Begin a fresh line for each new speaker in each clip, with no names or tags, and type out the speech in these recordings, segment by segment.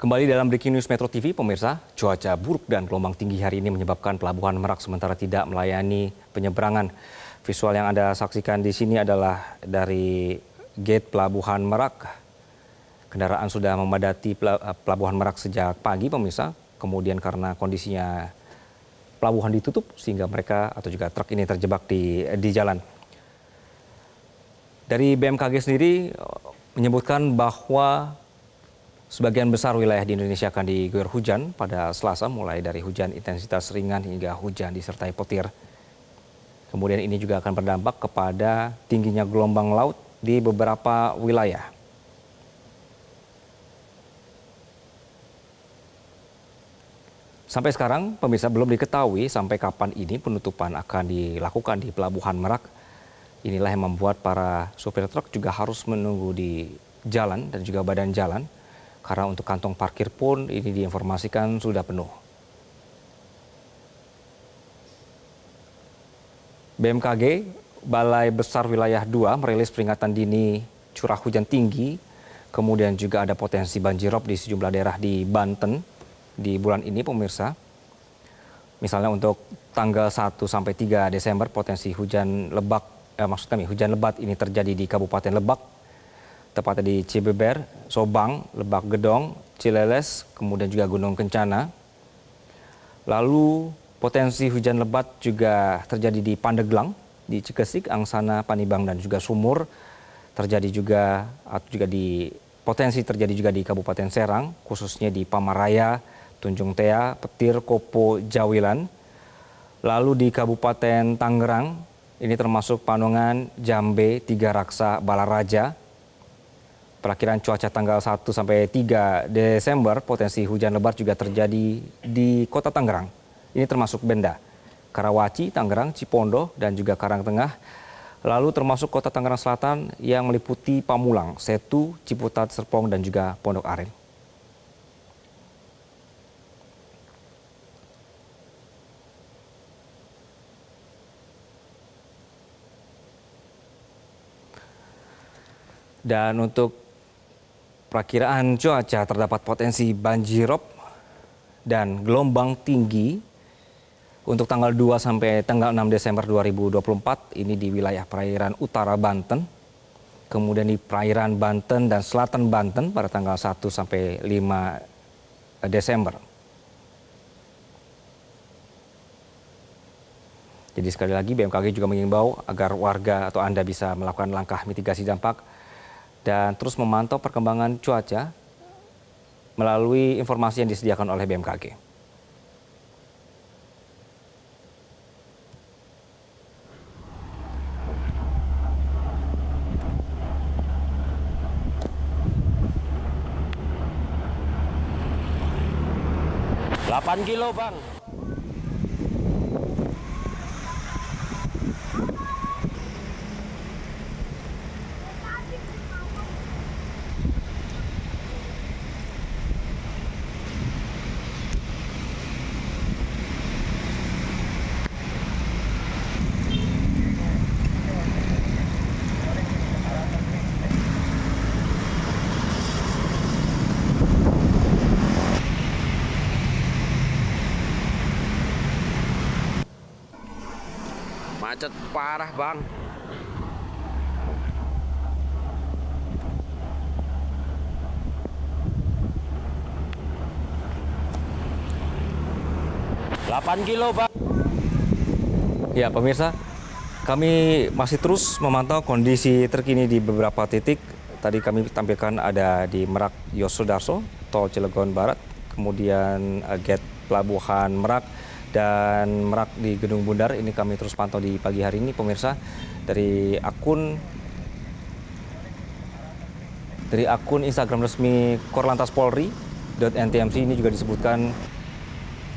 Kembali dalam Breaking News Metro TV, pemirsa, cuaca buruk dan gelombang tinggi hari ini menyebabkan Pelabuhan Merak sementara tidak melayani penyeberangan. Visual yang Anda saksikan di sini adalah dari gate Pelabuhan Merak. Kendaraan sudah memadati Pelabuhan Merak sejak pagi, pemirsa. Kemudian karena kondisinya pelabuhan ditutup sehingga mereka atau juga truk ini terjebak di jalan. Dari BMKG sendiri menyebutkan bahwa sebagian besar wilayah di Indonesia akan diguyur hujan pada Selasa, mulai dari hujan intensitas ringan hingga hujan disertai petir. Kemudian ini juga akan berdampak kepada tingginya gelombang laut di beberapa wilayah. Sampai sekarang, pemirsa, belum diketahui sampai kapan ini penutupan akan dilakukan di Pelabuhan Merak. Inilah yang membuat para supir truk juga harus menunggu di jalan dan juga badan jalan. Karena untuk kantong parkir pun ini diinformasikan sudah penuh. BMKG, Balai Besar Wilayah 2 merilis peringatan dini curah hujan tinggi. Kemudian juga ada potensi banjirop di sejumlah daerah di Banten di bulan ini, pemirsa. Misalnya untuk tanggal 1 sampai 3 Desember potensi hujan hujan lebat ini terjadi di Kabupaten Lebak, tepatnya di Cibeber, Sobang, Lebak Gedong, Cileles, kemudian juga Gunung Kencana. Lalu potensi hujan lebat juga terjadi di Pandeglang, di Cikesik, Angsana, Panibang, dan juga Sumur. Potensi terjadi juga di Kabupaten Serang, khususnya di Pamaraya, Tunjung Tea, Petir, Kopo, Jawilan. Lalu di Kabupaten Tangerang, ini termasuk Panongan, Jambe, Tiga Raksa, Balaraja. Perakiran cuaca tanggal 1 sampai 3 Desember, potensi hujan lebat juga terjadi di Kota Tangerang. Ini termasuk Benda, Karawaci, Tangerang, Cipondo, dan juga Karangtengah. Lalu termasuk Kota Tangerang Selatan yang meliputi Pamulang, Setu, Ciputat, Serpong, dan juga Pondok Aren. Dan untuk perakiraan cuaca, terdapat potensi banjirop dan gelombang tinggi untuk tanggal 2 sampai tanggal 6 Desember 2024 ini di wilayah perairan utara Banten. Kemudian di perairan Banten dan selatan Banten pada tanggal 1 sampai 5 Desember. Jadi sekali lagi BMKG juga mengimbau agar warga atau Anda bisa melakukan langkah mitigasi dampak dan terus memantau perkembangan cuaca melalui informasi yang disediakan oleh BMKG.
Delapan kilo, Bang. Macet parah, Bang. Delapan kilo, Bang.
Ya, pemirsa, kami masih terus memantau kondisi terkini di beberapa titik. Tadi kami tampilkan ada di Merak Yosudarso, Tol Cilegon Barat, kemudian gate Pelabuhan Merak, dan Merak di Gedung Bundar. Ini kami terus pantau di pagi hari ini, pemirsa. Dari akun Instagram resmi Korlantas Polri .ntmc ini juga disebutkan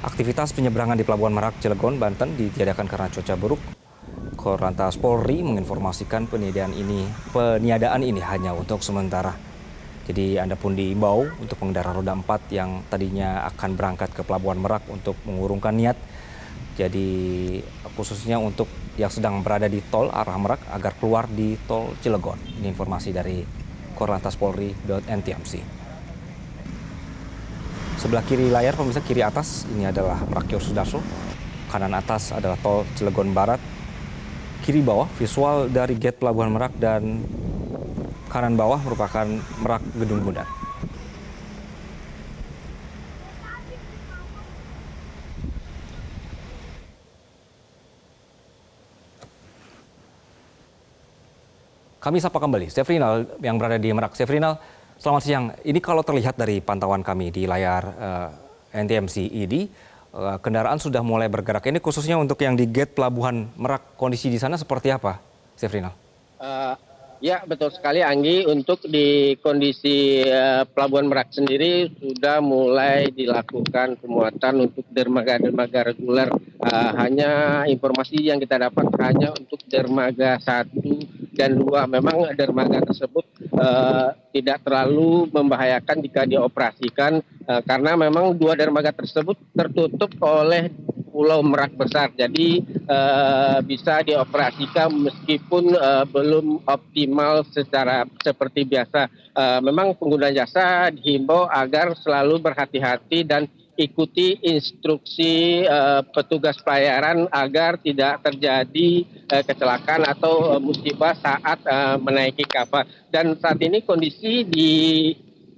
aktivitas penyeberangan di Pelabuhan Merak Cilegon, Banten ditiadakan karena cuaca buruk. Korlantas Polri menginformasikan peniadaan ini hanya untuk sementara. Jadi Anda pun diimbau untuk pengendara roda 4 yang tadinya akan berangkat ke Pelabuhan Merak untuk mengurungkan niat. Jadi khususnya untuk yang sedang berada di tol arah Merak agar keluar di tol Cilegon. Ini informasi dari Korlantas Polri.ntmc. Sebelah kiri layar pemirsa, kiri atas ini adalah Merak Yosudarso, kanan atas adalah tol Cilegon Barat, kiri bawah visual dari gate Pelabuhan Merak, dan kanan bawah merupakan Merak Gedung Bundaran. Kami sapa kembali Sefrinal yang berada di Merak. Sefrinal, selamat siang. Ini kalau terlihat dari pantauan kami di layar NTMC ID, kendaraan sudah mulai bergerak. Ini khususnya untuk yang di gate Pelabuhan Merak, kondisi di sana seperti apa, Sefrinal?
Ya, betul sekali Anggi. Untuk di kondisi Pelabuhan Merak sendiri sudah mulai dilakukan pemuatan untuk dermaga-dermaga reguler. Hanya informasi yang kita dapat hanya untuk dermaga 1 dan 2. Memang dermaga tersebut tidak terlalu membahayakan jika dioperasikan karena memang 2 dermaga tersebut tertutup oleh Pulau Merak besar, jadi bisa dioperasikan meskipun belum optimal seperti biasa. Memang pengguna jasa dihimbau agar selalu berhati-hati dan ikuti instruksi petugas pelayaran agar tidak terjadi kecelakaan atau musibah saat menaiki kapal. Dan saat ini kondisi di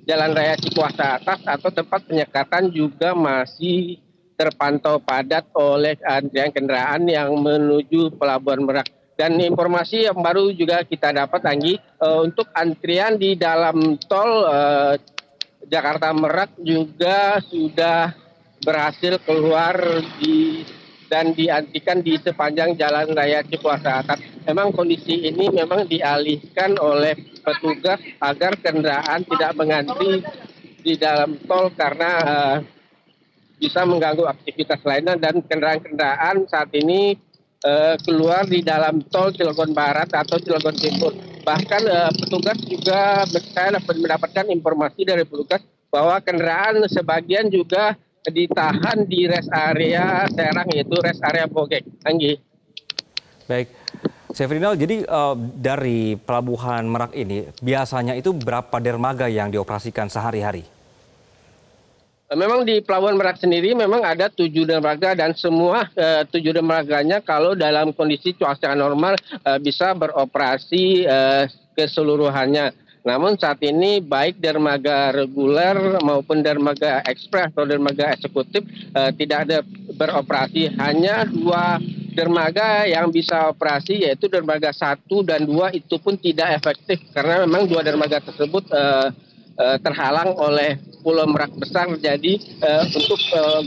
Jalan Raya Cikuasa Atas atau tempat penyekatan juga masih terpantau padat oleh antrian kendaraan yang menuju Pelabuhan Merak. Dan informasi yang baru juga kita dapat, Anggi, untuk antrian di dalam tol Jakarta Merak juga sudah berhasil keluar dan diantikan di sepanjang Jalan Raya Cikuasa Atas. Memang kondisi ini memang dialihkan oleh petugas agar kendaraan tidak mengantri di dalam tol karena bisa mengganggu aktivitas lainnya, dan kendaraan-kendaraan saat ini keluar di dalam tol Cilegon Barat atau Cilegon Timur. Bahkan petugas juga, saya dapat mendapatkan informasi dari petugas bahwa kendaraan sebagian juga ditahan di rest area Serang, yaitu rest area Bogek. Anggi.
Baik, Sefrinal, jadi dari Pelabuhan Merak ini biasanya itu berapa dermaga yang dioperasikan sehari-hari?
Memang di Pelabuhan Merak sendiri memang ada 7 dermaga, dan semua 7 dermaganya kalau dalam kondisi cuaca normal bisa beroperasi keseluruhannya. Namun saat ini baik dermaga reguler maupun dermaga ekspres atau dermaga eksekutif tidak ada beroperasi. Hanya 2 dermaga yang bisa operasi, yaitu dermaga 1 dan 2, itu pun tidak efektif karena memang 2 dermaga tersebut terhalang oleh Pulau Merak besar, jadi untuk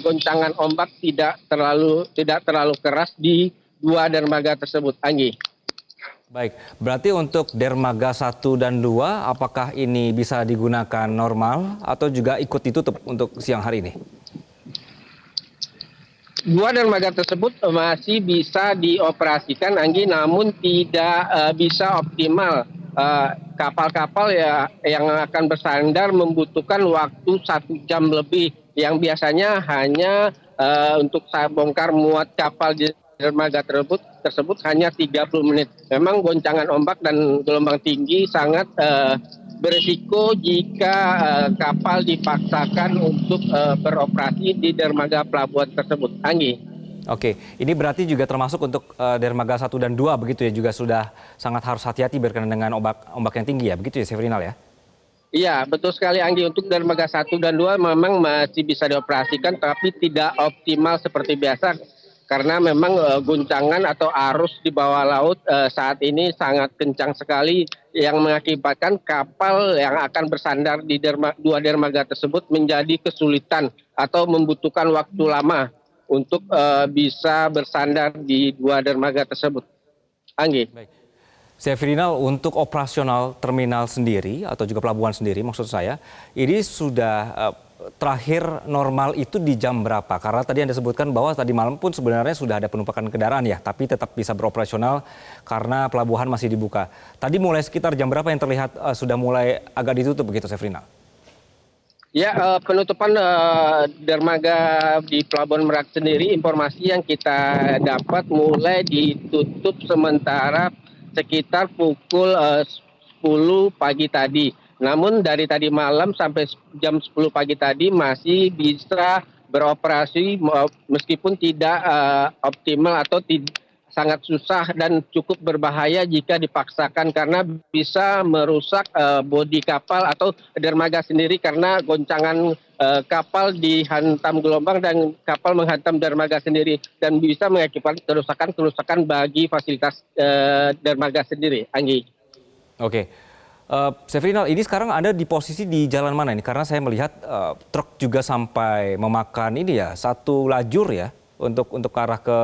goncangan ombak tidak terlalu keras di 2 dermaga tersebut. Anggi.
Baik, berarti untuk dermaga 1 dan 2, apakah ini bisa digunakan normal atau juga ikut ditutup untuk siang hari ini?
2 dermaga tersebut masih bisa dioperasikan, Anggi, namun tidak bisa optimal. Kapal-kapal yang akan bersandar membutuhkan waktu 1 jam lebih, yang biasanya hanya untuk bongkar muat kapal di dermaga tersebut hanya 30 menit. Memang goncangan ombak dan gelombang tinggi sangat berisiko jika kapal dipaksakan untuk beroperasi di dermaga pelabuhan tersebut. Anggi.
Oke, ini berarti juga termasuk untuk dermaga 1 dan 2 begitu ya, juga sudah sangat harus hati-hati berkenaan dengan ombak yang tinggi ya, begitu ya Sefrinal ya?
Iya, betul sekali Anggi. Untuk dermaga 1 dan 2 memang masih bisa dioperasikan, tapi tidak optimal seperti biasa karena memang guncangan atau arus di bawah laut saat ini sangat kencang sekali, yang mengakibatkan kapal yang akan bersandar di 2 dermaga tersebut menjadi kesulitan atau membutuhkan waktu lama untuk bisa bersandar di 2 dermaga tersebut. Anggi.
Baik. Sefrinal, untuk operasional terminal sendiri atau juga pelabuhan sendiri maksud saya, ini sudah terakhir normal itu di jam berapa? Karena tadi Anda sebutkan bahwa tadi malam pun sebenarnya sudah ada penumpukan kendaraan ya, tapi tetap bisa beroperasional karena pelabuhan masih dibuka. Tadi mulai sekitar jam berapa yang terlihat sudah mulai agak ditutup begitu, Sefrinal?
Ya, penutupan dermaga di Pelabuhan Merak sendiri, informasi yang kita dapat mulai ditutup sementara sekitar pukul 10 pagi tadi. Namun dari tadi malam sampai jam 10 pagi tadi masih bisa beroperasi meskipun tidak optimal atau sangat susah dan cukup berbahaya jika dipaksakan karena bisa merusak bodi kapal atau dermaga sendiri karena goncangan kapal dihantam gelombang dan kapal menghantam dermaga sendiri dan bisa mengakibatkan kerusakan bagi fasilitas dermaga sendiri. Anggi.
Oke. Sefrinal, ini sekarang Anda di posisi di jalan mana ini? Karena saya melihat truk juga sampai memakan ini ya, satu lajur ya untuk ke arah ke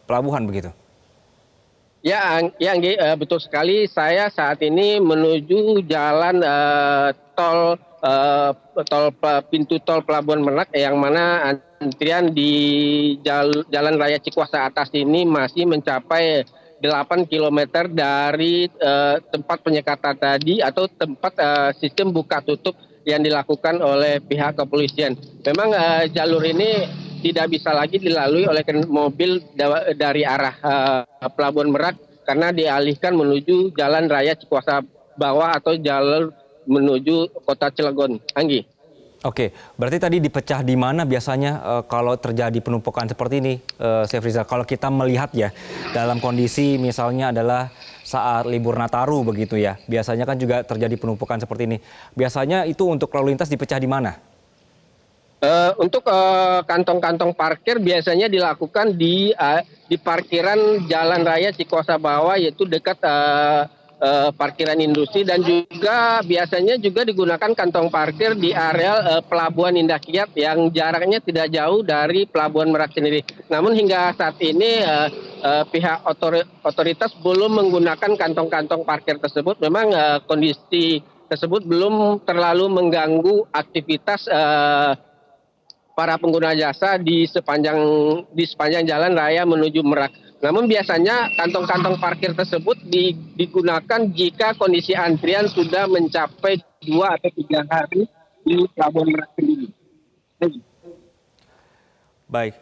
pelabuhan begitu.
Ya, Anggi, betul sekali. Saya saat ini menuju jalan pintu tol Pelabuhan Merak yang mana antrian di Jalan Raya Cikuasa Atas ini masih mencapai 8 kilometer dari tempat penyekatan tadi atau tempat sistem buka tutup yang dilakukan oleh pihak kepolisian. Memang jalur ini tidak bisa lagi dilalui oleh mobil dari arah Pelabuhan Merak karena dialihkan menuju Jalan Raya Cikuasa Bawah atau jalur menuju Kota Cilegon. Anggi.
Oke, berarti tadi dipecah di mana biasanya kalau terjadi penumpukan seperti ini, Sefrizal? Kalau kita melihat ya, dalam kondisi misalnya adalah saat libur Nataru begitu ya, biasanya kan juga terjadi penumpukan seperti ini. Biasanya itu untuk lalu lintas dipecah di mana?
Untuk kantong-kantong parkir biasanya dilakukan di parkiran Jalan Raya Cikuasa Bawah, yaitu dekat parkiran industri, dan juga biasanya juga digunakan kantong parkir di area Pelabuhan Indah Kiat yang jaraknya tidak jauh dari Pelabuhan Merak sendiri. Namun hingga saat ini pihak otoritas belum menggunakan kantong-kantong parkir tersebut. Memang kondisi tersebut belum terlalu mengganggu aktivitas para pengguna jasa di sepanjang jalan raya menuju Merak. Namun biasanya kantong-kantong parkir tersebut digunakan jika kondisi antrian sudah mencapai 2 atau 3 hari di Pelabuhan Merak sendiri.
Baik,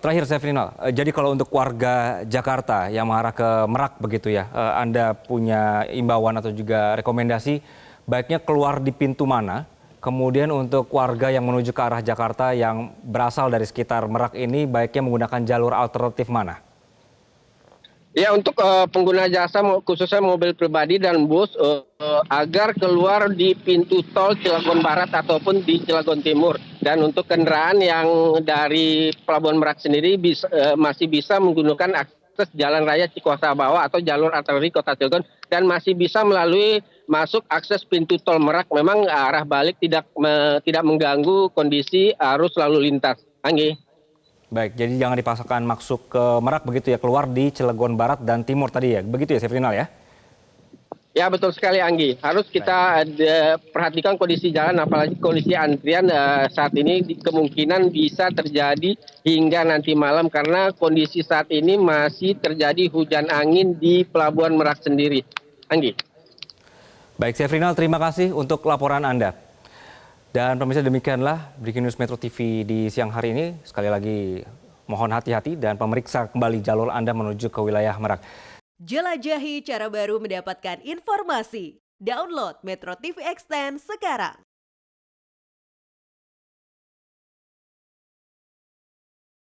terakhir Sefrinal, jadi kalau untuk warga Jakarta yang mengarah ke Merak begitu ya, Anda punya imbauan atau juga rekomendasi baiknya keluar di pintu mana? Kemudian untuk warga yang menuju ke arah Jakarta yang berasal dari sekitar Merak ini baiknya menggunakan jalur alternatif mana?
Ya, untuk pengguna jasa khususnya mobil pribadi dan bus agar keluar di pintu tol Cilegon Barat ataupun di Cilegon Timur. Dan untuk kendaraan yang dari Pelabuhan Merak sendiri masih bisa menggunakan akses Jalan Raya Cikuasa Bawah atau jalur alternatif Kota Cilegon dan masih bisa melalui masuk akses pintu tol Merak. Memang arah balik tidak mengganggu kondisi arus lalu lintas. Anggi.
Baik, jadi jangan dipaksakan masuk ke Merak begitu ya, keluar di Cilegon Barat dan Timur tadi ya, begitu ya Sefrinal ya?
Ya, betul sekali Anggi. Harus kita perhatikan kondisi jalan, apalagi kondisi antrian saat ini kemungkinan bisa terjadi hingga nanti malam karena kondisi saat ini masih terjadi hujan angin di Pelabuhan Merak sendiri. Anggi.
Baik, Sefrinal, terima kasih untuk laporan Anda. Dan pemirsa, demikianlah Breaking News Metro TV di siang hari ini. Sekali lagi mohon hati-hati dan pemeriksa kembali jalur Anda menuju ke wilayah Merak.
Jelajahi cara baru mendapatkan informasi. Download Metro TV Extend sekarang.